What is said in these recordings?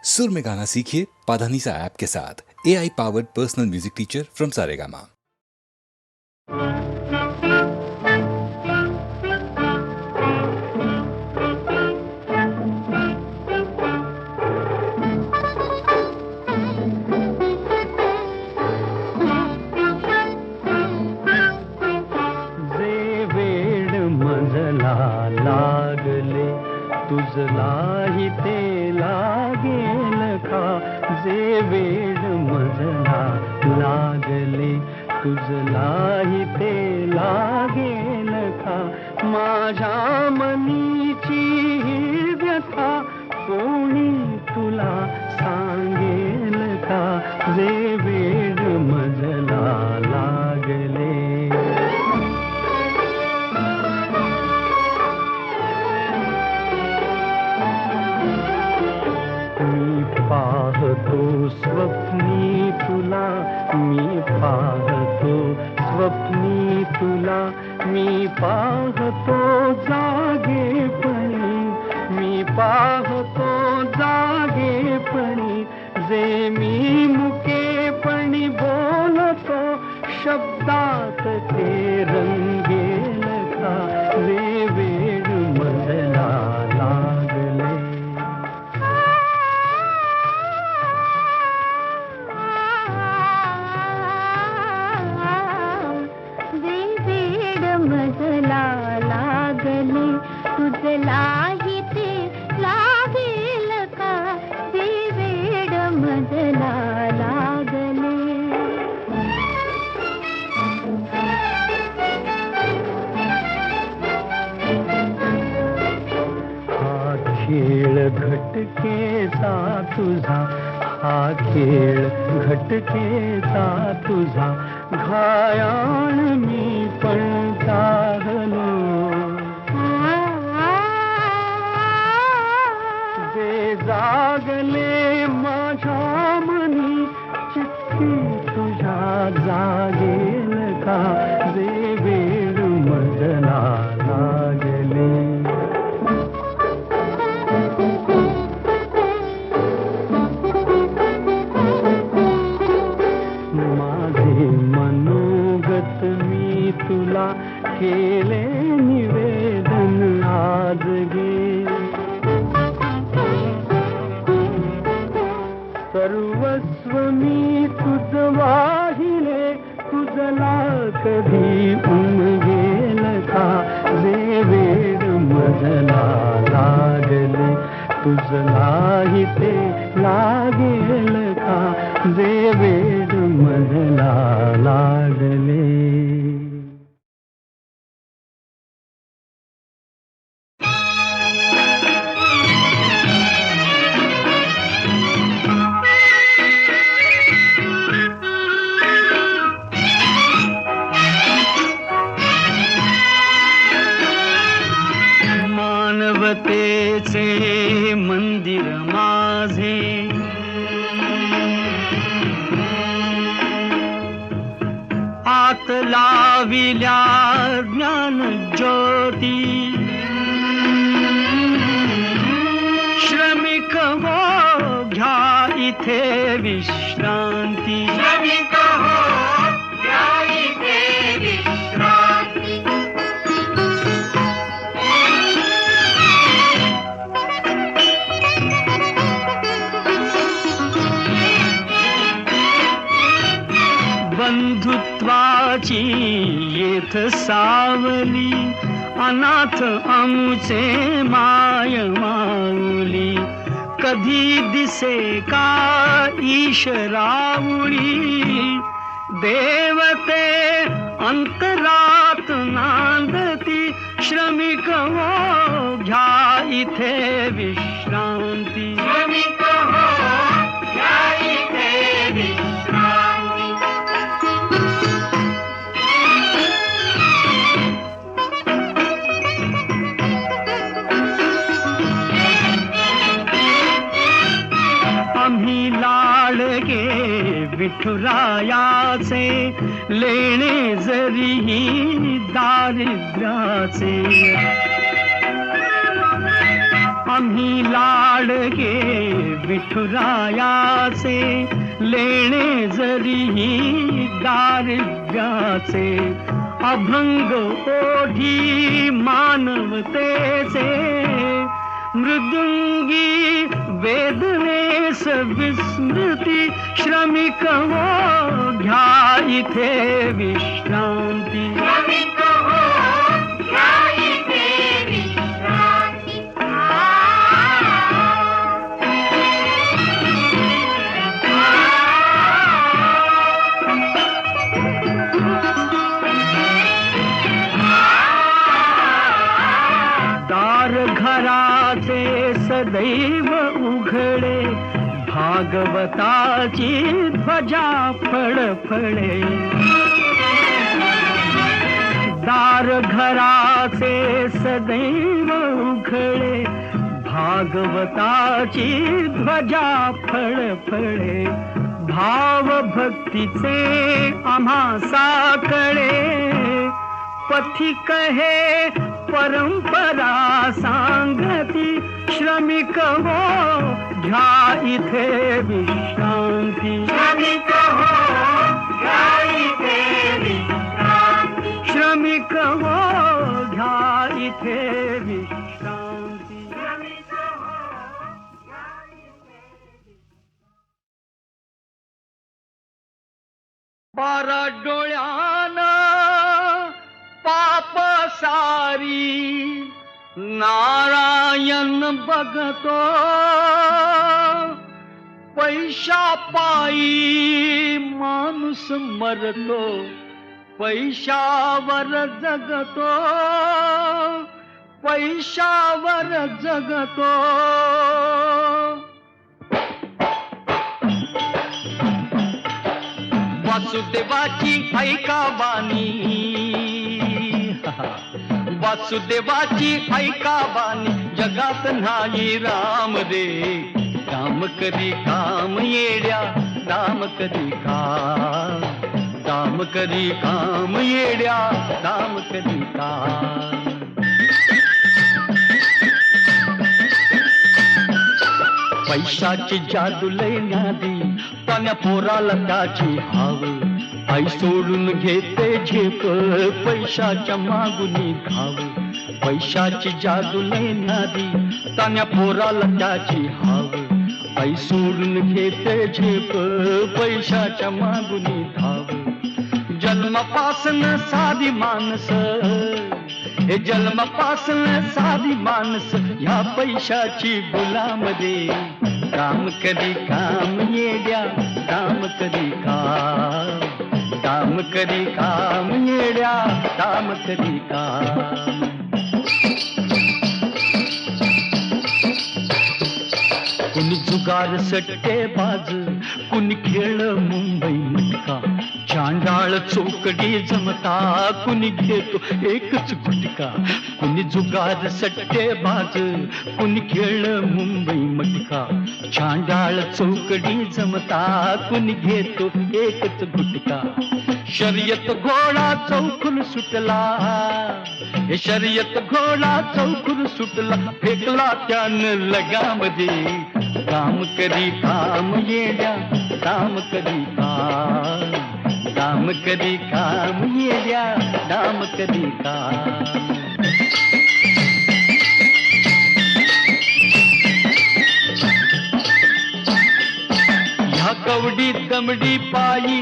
सुर में गाना सीखिए पाधानीसा ऐप के साथ। AI powered personal music teacher from Saregama. लागले तुझलाही ते लागेल का, जे वेड मजला लागले तुझलाही ते लागेल का, माझ्या मनीची ही व्यथा कोणी तुला सांगेल का, जे वेड मजला लागले. पाहतो स्वप्नी तुला, मी पाहतो स्वप्नी तुला, मी पाहतो जागेपणी, मी पाहतो जागेपणी, जे मी मुकेपणी बोलतो शब्दात ते रंगेल का, जे वेड मजला लागले. मजला लागले तुझलाही ते लागेल का, ते वेड मजला लागले. हा खेळ घटकेचा तुझा, हा खेळ घटकेचा तुझा, घायाळ मी पण चाहलो. जे जागले माझ्या मनी चिठ्ठी तुझ्या जागेल का, जे वेड मजला लागले. तुला केले निवेदन आज गे, सर्वस्व मी तुझ वाहिले, तुझला कधी उमगेल का, जे वेड मजला लागले तुझलाही ते लागेल का, जे वेड मजला लागले. मानवतेचे मंदिर माझे, आत लाविल्या ज्ञान ज्योती, श्रमिक हो घ्या इथे विश्रांती, श्रमिक हो घ्या इथे विश्रांती. बंधुत्वाची येथ सावली, अनाथ आमुचे माय माऊली, कधी दिसे का ईशरावळी, देवते अंतरात नांदती, श्रमिक हो घ्या इथे विश्रांती, श्रमिक हो घ्या इथे विश्रांती. आम्ही लाडके विठुरायाचे, लेणे जरीही दारिद्र्याचे, आम्ही लाडके विठुरायाचे लेणे जरी दारिद्र्याचे अभंग ओढी मानवतेचे मृदुंगी वेदनेस विस्मृती श्रमिक हो घ्या इथे विश्रांती घराचे सदैव उघडे भागवताची ध्वजा फडफडे दार घराचे सदैव उघडे भागवताची ध्वजा फडफडे भाव भक्तीचे आम्हा साकडे पथिक हे परंपरा सांगती श्रमिक हो घ्या इथे विश्रांती श्रमिक हो घ्या इथे विश्रांती श्रमिक हो घ्या इथे विश्रांती बारा डोळ्यानं पाप सारी नारायण बघतो पैशा पायी माणूस मरतो पैशावर जगतो पैशावर जगतो वासुदेवाची ऐका बानी वासुदेवाची ऐका बानी जगात नाही राम रे काम करी काम येड्या राम करी काम करी काम येड्या राम करी काम पैशाची जादू लय न्यादी पाण्या पोराला त्याची हाव आई सोडून घेते झेप पैशाच्या मागुनी घाव पैशाची जादू लय न्यादी तान्या पोराला त्याची हाव आई सोडून घेते झेप पैशाच्या मागुनी धाव जन्मापासून साधी माणस हे जन्मापासून साधी माणस ह्या पैशाची गुलाम रे काम करी काम येड्या काम करी काम करी काम येड्या काम करी काम कुणी जुगार सट्टे बाज कुणी खेळ मुंबई मटका चांडाळ चौकडी जमता कुणी घेतो एकच गुटका कुणी जुगार सट्टे बाज कुणी खेळ मुंबई मटका चांडाळ चौकडी जमता कुणी घेतो एकच गुटका शर्यत घोडा चौकून सुटला हे शर्यत घोडा चौकून सुटला फेकला त्यानं लगामध्ये काम करी काम येड्या काम करी काम करी काम येड्या काम करी काम कवडी दमडी पायी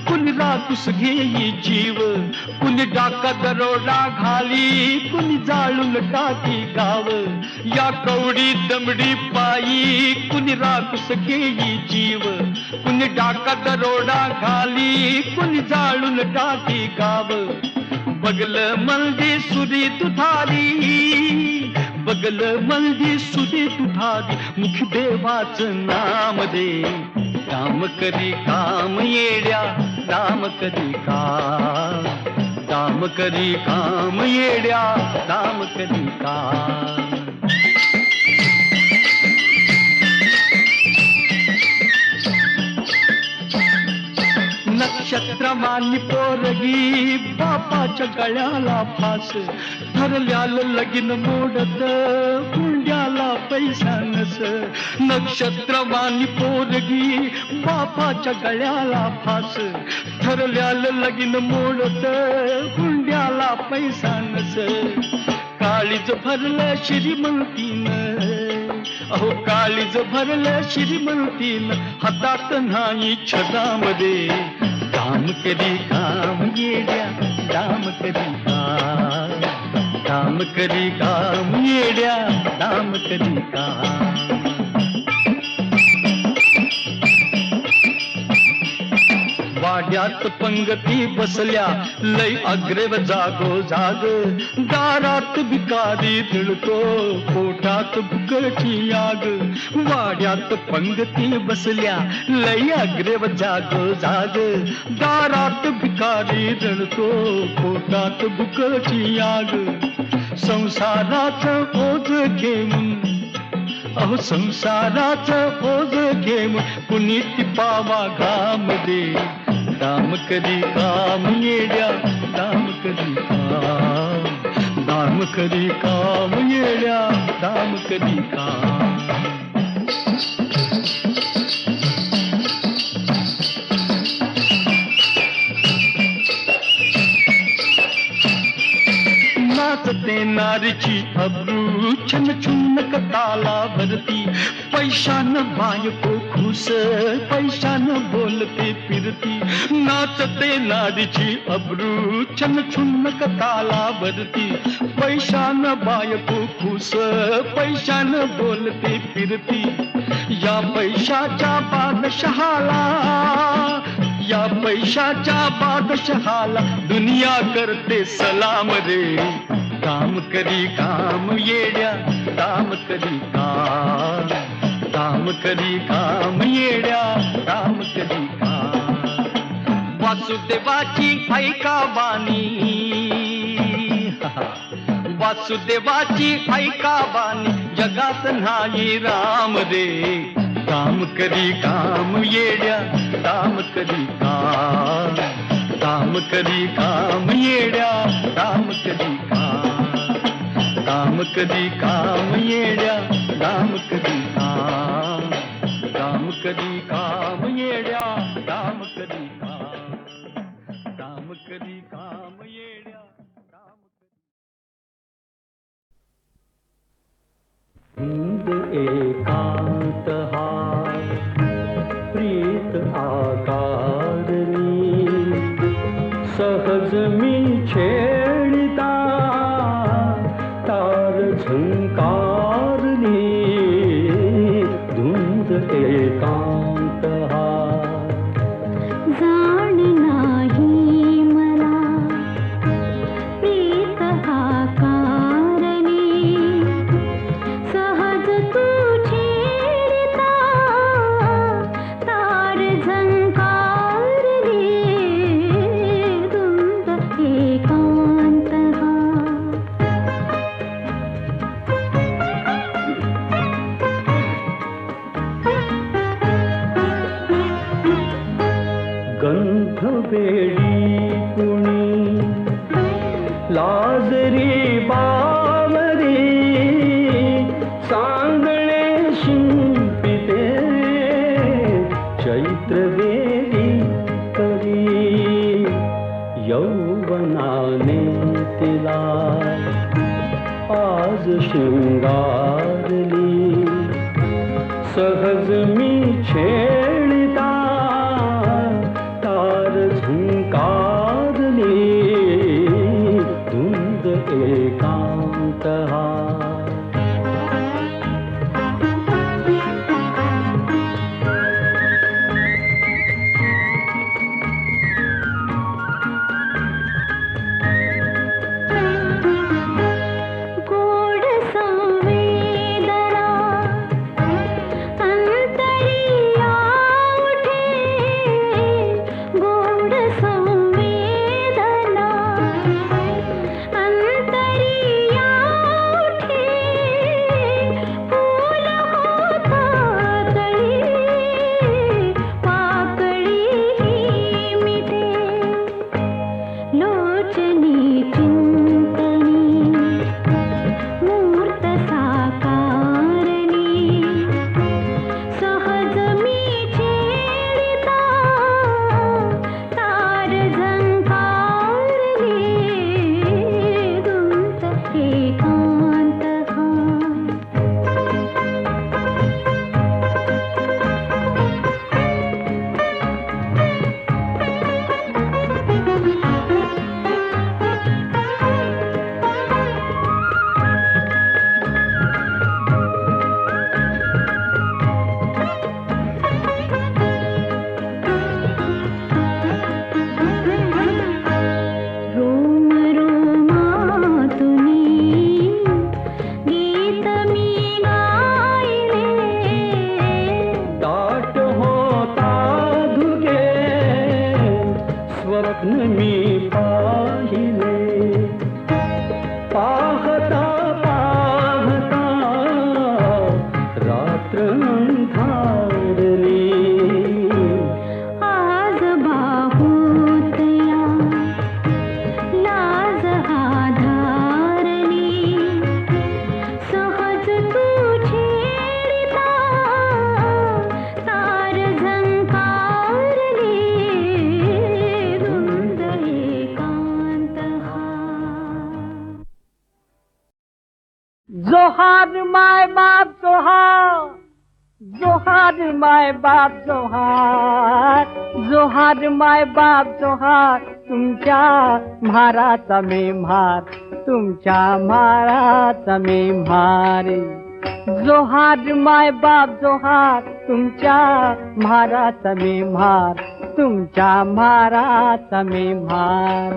कुणी रातूस घेई जीव कुणी डाका दरोडा घाली कुणी जाळून टाकी गाव या कवडी दमडी पायी कुणी रातूस घेई जीव कुणी डाका दरोडा घाली कुणी जाळून टाकी गाव बगल मल्दी सुरी तुथारी बगल मल्दी सुरी तुथारी मुख देवाचं नाम दे काम करी काम येड्या काम करी काम करी काम येड्या काम करी काम नक्षत्रमानी पोरगी बापाच्या गळ्याला फास ठरल्यालं लगीन मोडत हुंड्याला पैसा नस नक्षत्रवाणी पोरगी बापाच्या गळ्याला फास ठरल्यालं लगीन मोडत हुंड्याला पैसा नस काळीज भरलं श्रीमंतीनं अहो काळीज भरलं श्रीमंतीनं हातात नाही छदामध्ये काम करी काम येड्या दाम करी काम करी काम येड्या दाम करी काम वाड्यात पंगती बसल्या लय अग्रेव जागो जाग दारात भिकारी दिळतो पोटात भुकची आग वाड्यात पंगती बसल्या लय अग्रेव जागो जाग दारात भिकारी दिळतो पोटात भुकची आग संसाराचं ओझ घेऊन अहो संसाराचं ओझ घेऊन कुणी टिपावा घाम दे दाम करी काम येड्या दाम करी काम येड्या दाम करी काम नाचते नारीची अब्रू छन छुन्न कताला भरती पैशानं बायको खुश पैशानं बोलते फिरती नाचते नारीची अब्रू छन छुन्न कताला भरती पैशानं बायको खुश पैशानं बोलते फिरती या पैशाच्या बादशहाला या पैशाच्या बादशहाला दुनिया करते सलाम रे काम करी काम येड्या काम करी काम करी काम येड्या काम करी काम वासुदेवाची ऐका बानी वासुदेवाची ऐका बानी जगात नाही राम रे काम करी काम येड्या काम करी काम करी काम येड्या काम करी काम करी काम येड्या काम करी काम करी काम येड्या काम करी काम करी काम येड्या एकांत हा प्रीत आकारणी सहज मी छेडिता तार झंकारणी धुंद एकांत हा जाण नाही मला प्रीत हा कारणी सहज तू छेडता तार झंकारणी धुंद एकांत हा गंध वेडी कुणी लाजरी बावरी सांगणे शिंपिते चैत्र वेडी करी यौवनाने तिला आज शृंगारली सहज मी छेडिता तार झंकारली धुंद एकांत हा गोड संवेदना अंतरिया जोहार माय बाप जोहार, जोहार माय बाप जोहार, तुमच्या म्हाराचा मी म्हार, तुमच्या म्हाराचा मी म्हार. जोहार माय बाप जोहार, तुमच्या म्हाराचा मी म्हार, तुमच्या म्हाराचा मी म्हार.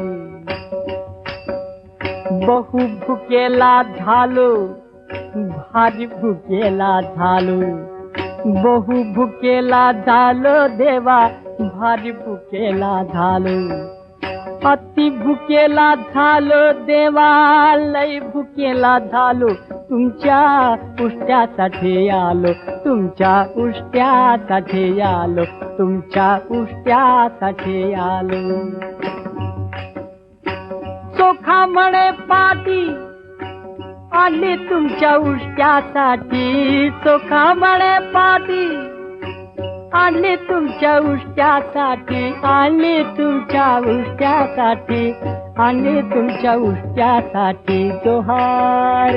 बहु भुकेला झालो, भारी भुकेला झालो, बहु भुकेला झालो देवा, भारी भुकेला झालो. अति भुकेला झालो देवा, लय भुकेला झालो, तुमच्या उष्ट्यासाठी आलो, तुमच्या उष्ट्यासाठी आलो, तुमच्या उष्ट्यासाठी आलो. चोखा म्हणे पाटी आली तुमच्या उष्ट्यासाठी, चोखा म्हणे पाटी आली तुमच्या उष्ट्यासाठी, आली तुमच्या उष्ट्यासाठी, आली तुमच्या उष्ट्यासाठी. जोहार,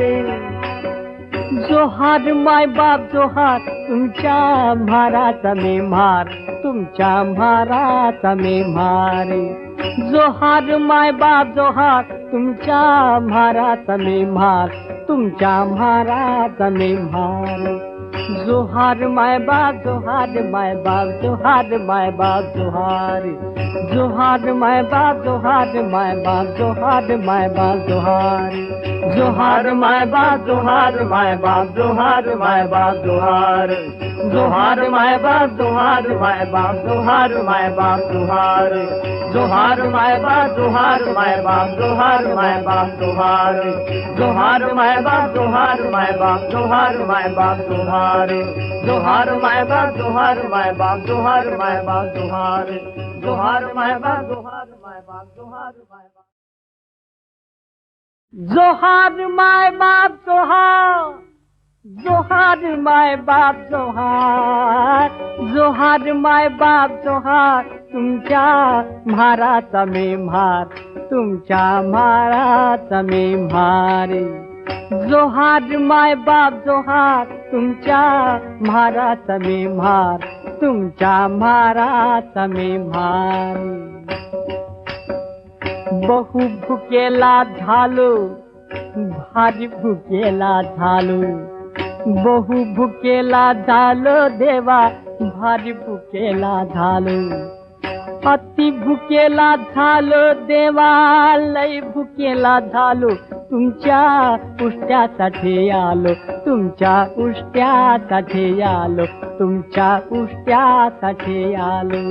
जोहार माय बाप जोहार, तुमच्या म्हाराचा मी म्हार, तुमच्या म्हाराचा मी म्हार. जोहार माय बाप जोहार, तुमच्या म्हाराचा मी म्हार, तुमच्या म्हाराचा मी म्हार. जोहार माय बाप जोहार माय बाप जोहार माय बाप जोहार, जोहार माय बाप जोहार माय बाप जोहार माय बाप जोहार. जोहार माय बाप जोहार माय बाप जोहार माय बाप जोहार, जोहार माय बाप जोहार माय बाप जोहार माय बाप जोहार. जोहार माय बाप जोहार माय बाप जोहार माय बाप जोहार, जोहार माय बाप जोहार माय बाप जोहार माय बाप जोहार. जोहार माय बाप जोहार माय बाप जोहार माय बाप जोहार, जोहार माय बाप जोहार माय बाप जोहार माय बाप. जोहार माय बाप जोहार, जोहार माय बाप जोहार, जोहार माय बाप जोहार, तुमच्या म्हाराचा मी म्हार, तुमच्या म्हाराचा मी म्हार. जोहार माय बाप जोहार, तुमच्या म्हाराचा मी म्हार, तुमच्या म्हाराचा मी म्हार. बहु भुकेला झालो, भारी भुकेला झालो, बहु भुकेला झालो देवा, भारी भुकेला झालो. अति भुकेला झालो देवा, लय भुकेला झालो, तुमच्या उष्ट्यासाठी आलो, तुमच्या उष्ट्यासाठी आलो, तुमच्या उष्ट्यासाठी आलो.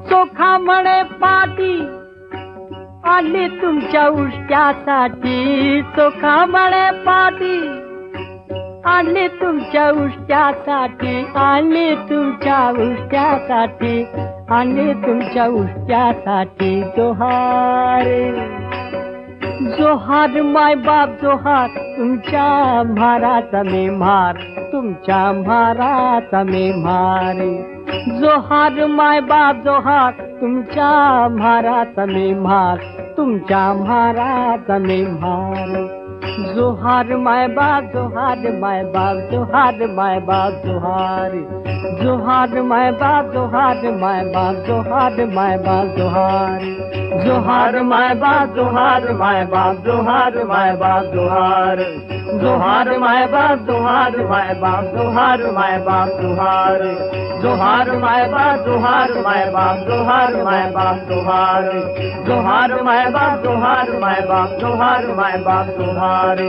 चोखा म्हणे पाटी आली तुमच्या उष्ट्यासाठी, चोखा म्हणे पाटी आली तुमच्या उष्ट्यासाठी, आली तुमच्या उष्ट्यासाठी, आली तुमच्या उष्ट्यासाठी. जोहार, जोहार माय बाप जोहार, तुमच्या म्हाराचा मी म्हार, तुमच्या म्हाराचा मी म्हार. जोहार माय बाप जोहार, तुमच्या म्हाराचा मी म्हार, तुमच्या म्हाराचा मी म्हार. जोहार माय बाप जोहार माय बाप जोहार माय बाप जोहार, जोहार माय बाप जोहार माय बाप जोहार माय बाप जोहार. जोहार माय बाप जोहार माय बाप जोहार माय बाप जोहार, जोहार माय बाप जोहार माय बाप जोहार माय बाप जोहार. जोहार माय बाप जोहार माय बाप जोहार माय बाप जोहार, जोहार माय बाप जोहार माय बाप जोहार माय बाप जोहार.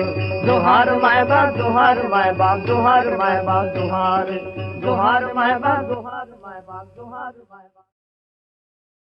जोहार माय बाप जोहार माय बाप जोहार माय बाप जोहार, जोहार माय बाप जोहार माय बाप जोहार माय बाप.